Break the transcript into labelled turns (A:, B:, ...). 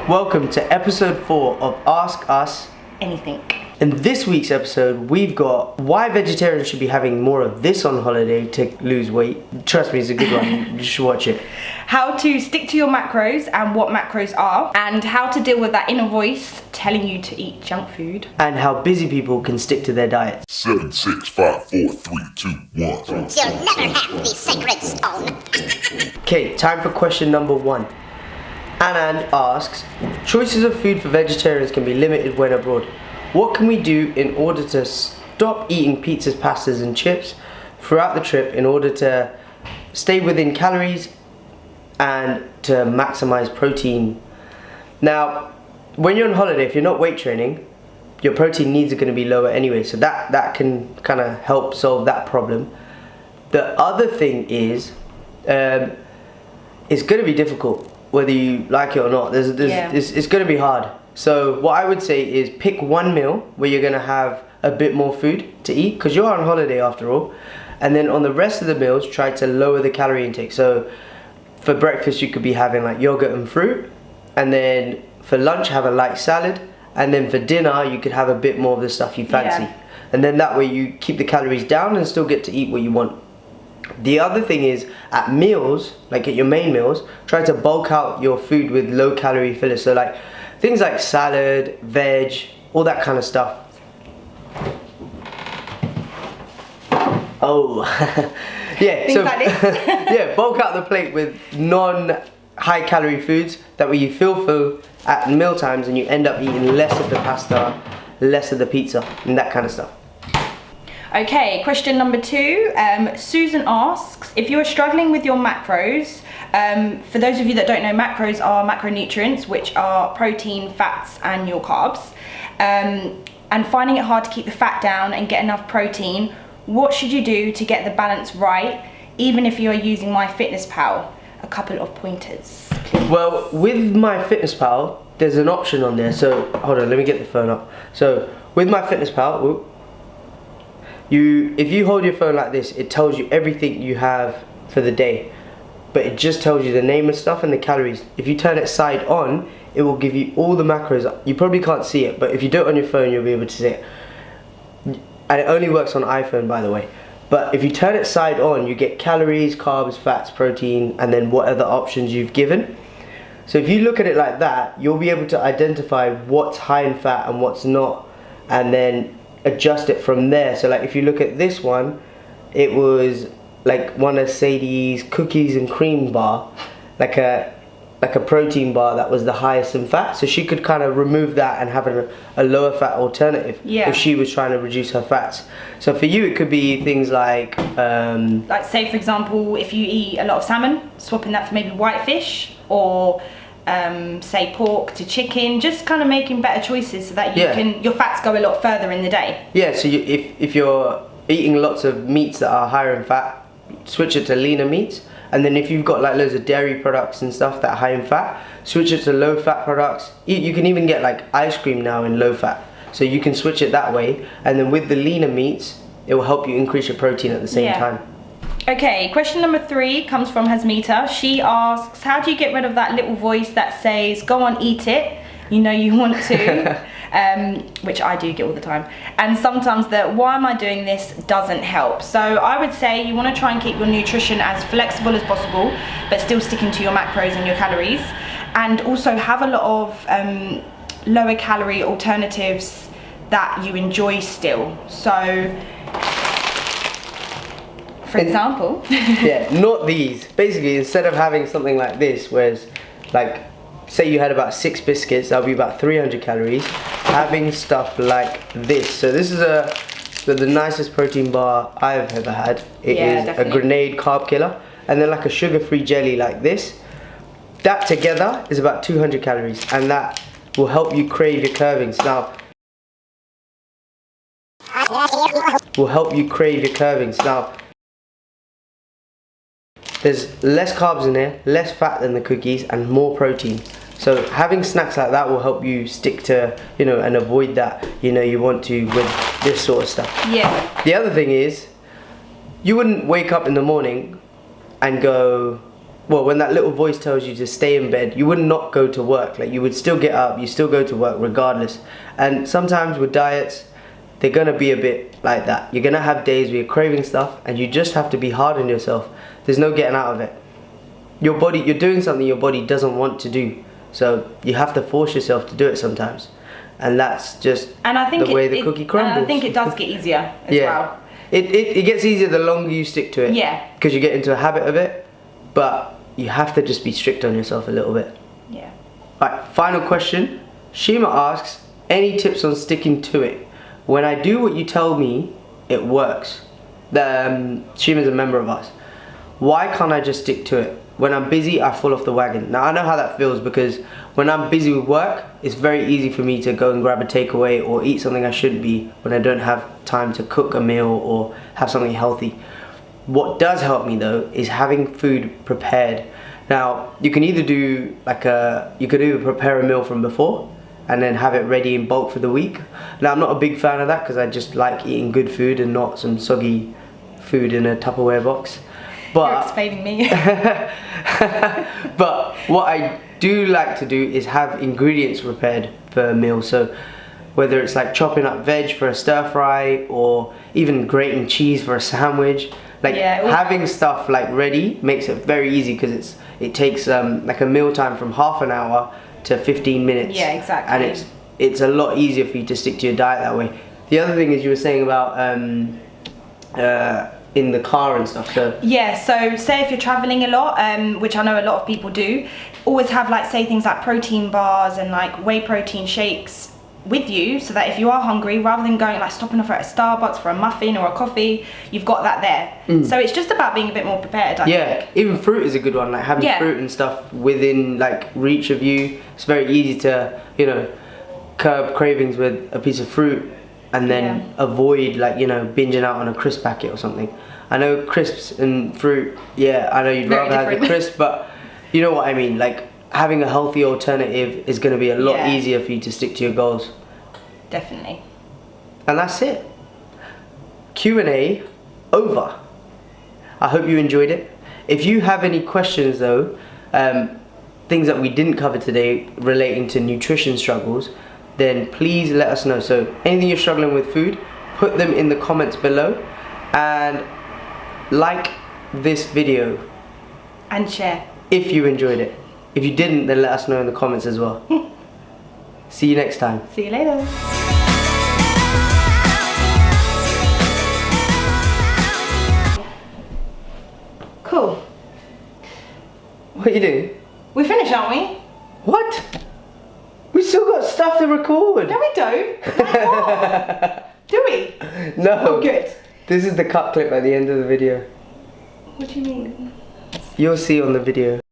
A: Welcome to episode 4 of Ask Us
B: Anything.
A: In this week's episode, we've got why vegetarians should be having more of this on holiday to lose weight. Trust me, it's a good one. You should watch it.
B: How to stick to your macros and what macros are, and how to deal with that inner voice telling you to eat junk food.
A: And how busy people can stick to their diets.
C: 7, 6, 5, 4, 3, 2, 1.
D: You'll never have the sacred stone.
A: Okay, time for question number 1. Anand asks, choices of food for vegetarians can be limited when abroad. What can we do in order to stop eating pizzas, pastas and chips throughout the trip in order to stay within calories and to maximize protein? Now, when you're on holiday, if you're not weight training, your protein needs are going to be lower anyway, so that can kind of help solve that problem. The other thing is, it's going to be difficult whether you like it or not. It's going to be hard. So what I would say is pick one meal where you're going to have a bit more food to eat, because you're on holiday after all, and then on the rest of the meals try to lower the calorie intake. So for breakfast you could be having like yogurt and fruit, and then for lunch have a light salad, and then for dinner you could have a bit more of the stuff you fancy. And then that way you keep the calories down and still get to eat what you want. The other thing is, at meals, like at your main meals, try to bulk out your food with low calorie fillers. So like things like salad, veg, all that kind of stuff. Oh, yeah.
B: Things like this.
A: Yeah, bulk out the plate with non-high calorie foods. That way you feel full at meal times and you end up eating less of the pasta, less of the pizza, and that kind of stuff.
B: Okay, question number 2. Susan asks, if you are struggling with your macros, for those of you that don't know, macros are macronutrients, which are protein, fats, and your carbs. And finding it hard to keep the fat down and get enough protein, what should you do to get the balance right, even if you are using MyFitnessPal? A couple of pointers, please.
A: Well, with MyFitnessPal, there's an option on there. So, hold on, let me get the phone up. So, with MyFitnessPal, if you hold your phone like this, it tells you everything you have for the day, but it just tells you the name of stuff and the calories. If you turn it side on, it will give you all the macros. You probably can't see it, but if you do it on your phone, you'll be able to see it. And it only works on iPhone, by the way. But if you turn it side on, you get calories, carbs, fats, protein, and then what other options you've given. So if you look at it like that, you'll be able to identify what's high in fat and what's not, and then adjust it from there. So like if you look at this one, it was like one of Sadie's cookies and cream bar, like a protein bar that was the highest in fat. So she could kind of remove that and have a lower fat alternative if she was trying to reduce her fats. So for you it could be things like
B: say for example, if you eat a lot of salmon, swapping that for maybe whitefish, or say pork to chicken, just kind of making better choices so that your fats go a lot further in the day.
A: Yeah, so if you're eating lots of meats that are higher in fat, switch it to leaner meats. And then if you've got like loads of dairy products and stuff that are high in fat, switch it to low fat products. You can even get like ice cream now in low fat, so you can switch it that way. And then with the leaner meats, it will help you increase your protein at the same time.
B: Okay, question number 3 comes from Hasmita. She asks, how do you get rid of that little voice that says, go on, eat it, you know you want to, which I do get all the time. And sometimes the, why am I doing this, doesn't help. So I would say you want to try and keep your nutrition as flexible as possible, but still sticking to your macros and your calories. And also have a lot of lower calorie alternatives that you enjoy still. So, for example.
A: Yeah, not these. Basically, instead of having something like this, whereas like, say you had about 6 biscuits, that would be about 300 calories, having stuff like this. So this is the nicest protein bar I've ever had. It is definitely a grenade carb killer, and then like a sugar-free jelly like this. That together is about 200 calories, and that will help you crave your curvings. Now, there's less carbs in there, less fat than the cookies, and more protein. So having snacks like that will help you stick to, and avoid that, you want to with this sort of stuff.
B: Yeah.
A: The other thing is, you wouldn't wake up in the morning and go, well, when that little voice tells you to stay in bed, you would not go to work. Like, you would still get up, you still go to work regardless. And sometimes with diets, they're gonna be a bit like that. You're gonna have days where you're craving stuff, and you just have to be hard on yourself. There's no getting out of it. Your body, you're doing something your body doesn't want to do, so you have to force yourself to do it sometimes, and that's just the way the cookie crumbles.
B: And I think it does get easier as well.
A: It gets easier the longer you stick to it.
B: Yeah.
A: Because you get into a habit of it, but you have to just be strict on yourself a little bit.
B: Yeah.
A: Right, final question. Shima asks, any tips on sticking to it? When I do what you tell me, it works. Shima's a member of us. Why can't I just stick to it? When I'm busy, I fall off the wagon. Now, I know how that feels, because when I'm busy with work, it's very easy for me to go and grab a takeaway or eat something I shouldn't be when I don't have time to cook a meal or have something healthy. What does help me though is having food prepared. Now, you can either do you could either prepare a meal from before and then have it ready in bulk for the week. Now, I'm not a big fan of that because I just like eating good food and not some soggy food in a Tupperware box. But,
B: you're explaining me.
A: But what I do like to do is have ingredients prepared for a meal. So whether it's like chopping up veg for a stir fry or even grating cheese for a sandwich, like having stuff like ready makes it very easy, because it takes like a meal time from half an hour to 15 minutes.
B: Yeah, exactly.
A: And it's a lot easier for you to stick to your diet that way. The other thing is, you were saying about in the car and stuff. So
B: yeah, so say if you're traveling a lot, which I know a lot of people do, always have like say things like protein bars and like whey protein shakes with you, so that if you are hungry, rather than going like stopping off at a Starbucks for a muffin or a coffee, you've got that there. So it's just about being a bit more prepared, I think.
A: Even fruit is a good one, like having fruit and stuff within like reach of you. It's very easy to, you know, curb cravings with a piece of fruit, and then avoid like, you know, binging out on a crisp packet or something. I know crisps and fruit, I know you'd rather have the crisp, but you know what I mean. Like, having a healthy alternative is going to be a lot easier for you to stick to your goals.
B: Definitely.
A: And that's it. Q&A over. I hope you enjoyed it. If you have any questions though, things that we didn't cover today relating to nutrition struggles, then please let us know. So anything you're struggling with food, put them in the comments below, and like this video.
B: And share.
A: If you enjoyed it. If you didn't, then let us know in the comments as well. See you next time.
B: See you later. Cool.
A: What are you doing?
B: We finished, aren't we?
A: What? We still got stuff to record.
B: No, we don't. Like what? Do we?
A: No.
B: Oh, good.
A: This is the cut clip at the end of the video.
B: What do you mean?
A: You'll see on the video.